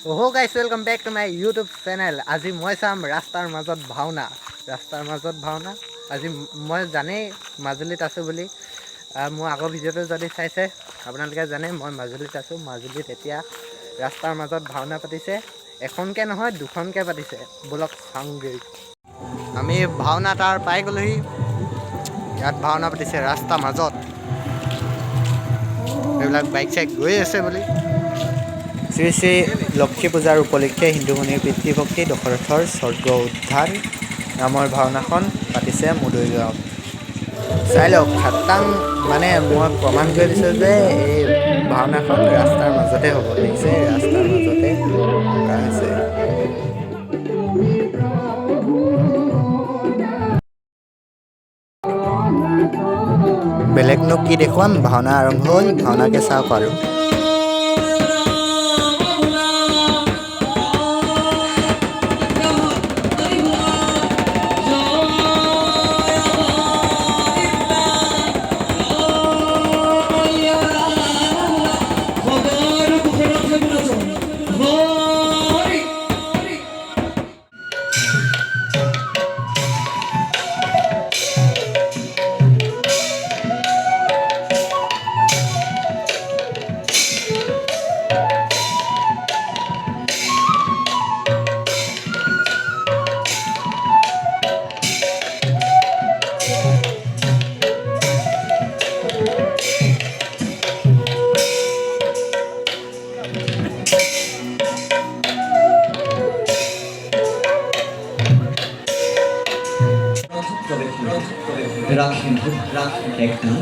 Guys welcome back to my YouTube channel. আজি মই চাম ৰাস্তাৰ মাজত ভাওনা। আজি মই জানেই মাজুলীত আছোঁ বুলি। মোৰ আগৰ ভিডিঅ'টো যদি চাইছে আপোনালোকে জানে মই মাজুলীত আছোঁ। মাজুলীত এতিয়া ৰাস্তাৰ মাজত ভাওনা পাতিছে। এখনকৈ নহয় দুখনকৈ পাতিছে। ব'লক চাওঁগৈ। আমি ভাওনা তাৰ পাই গ'লোহি। ইয়াত ভাওনা পাতিছে ৰাস্তাৰ মাজত। এইবিলাক বাইক চাইক গৈ আছে বুলি। শ্ৰী শ্ৰী লক্ষী পূজাৰ উপলক্ষে হিন্দুমণিৰ পিতৃভক্তি দশৰথৰ স্বৰ্গ উদ্ধাৰ নামৰ ভাওনাখন পাতিছে মুদৈগাঁৱত। চাই লওক খাটাং, মানে মই প্ৰমাণ কৰি দিছোঁ যে এই ভাওনাখন ৰাস্তাৰ মাজতে হ'ব। দেখিছে ৰাস্তাৰ মাজতে কৰা হৈছে। বেলেগনো কি দেখুৱাম, ভাওনা আৰম্ভ হ'ল। ভাওনাকে চাওক আৰু। রাখেন একটা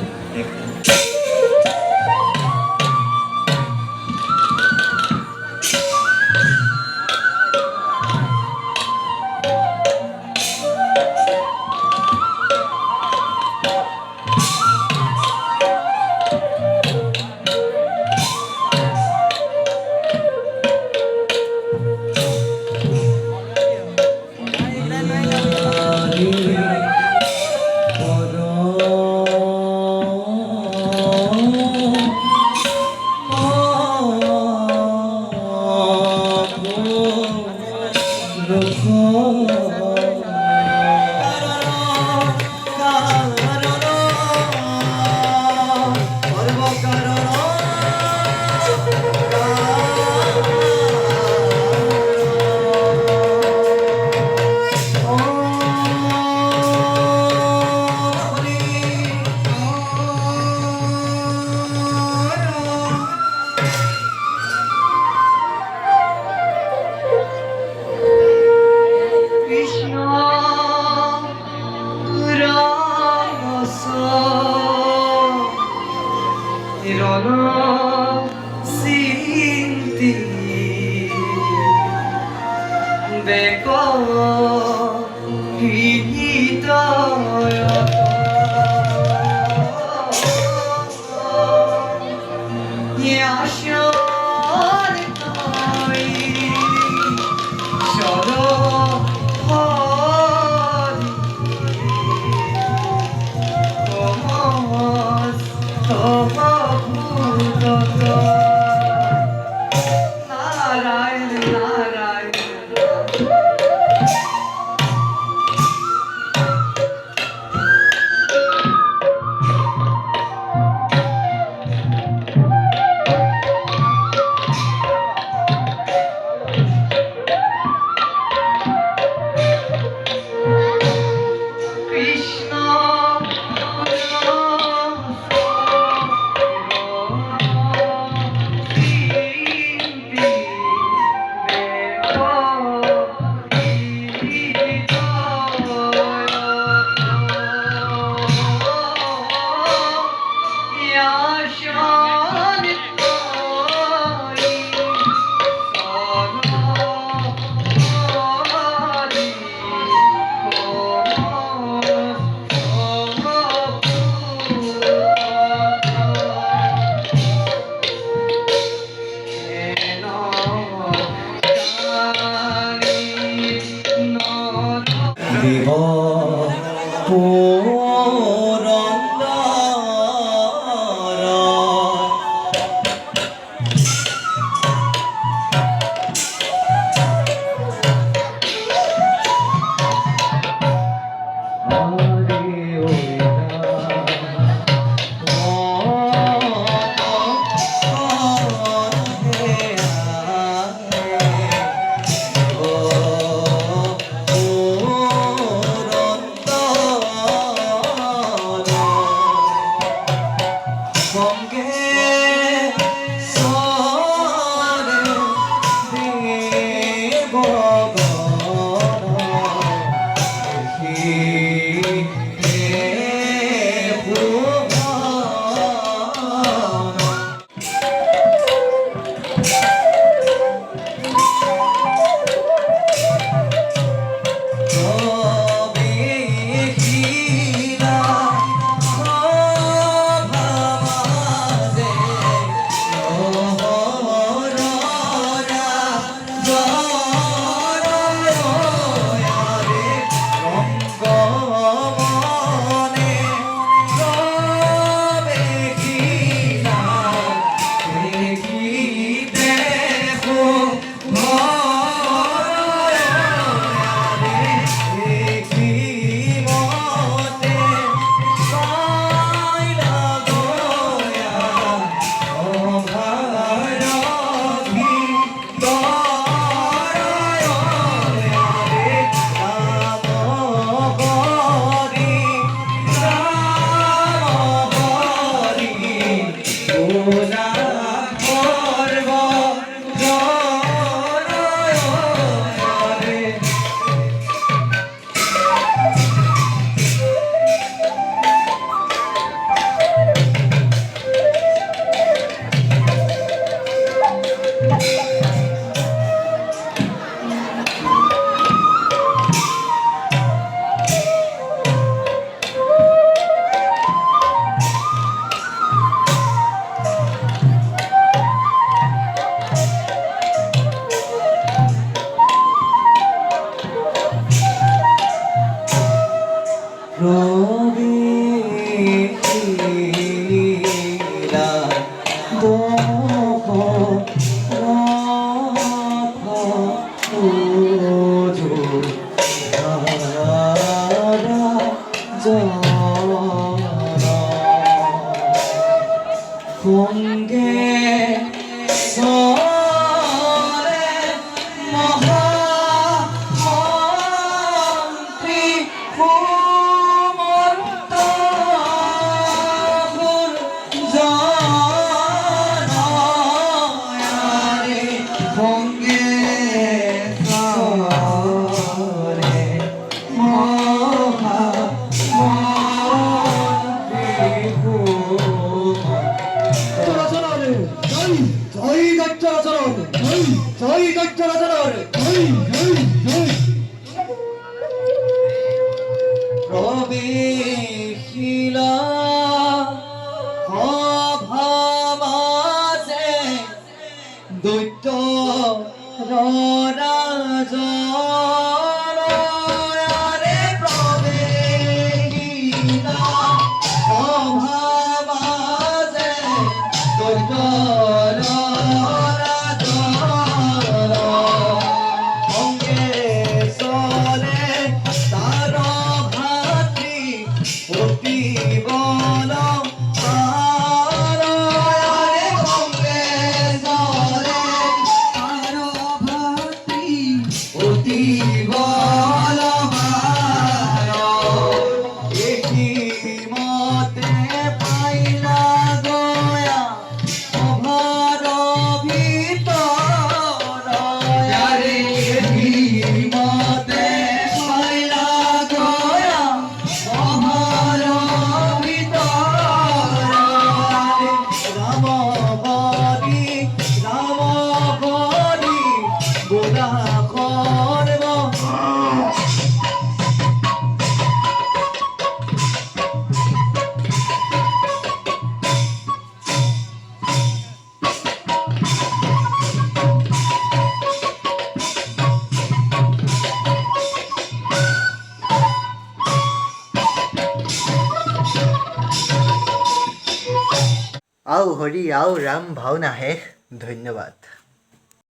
আও হৰি আও ৰাম ভাওনা শেষ। ধন্যবাদ।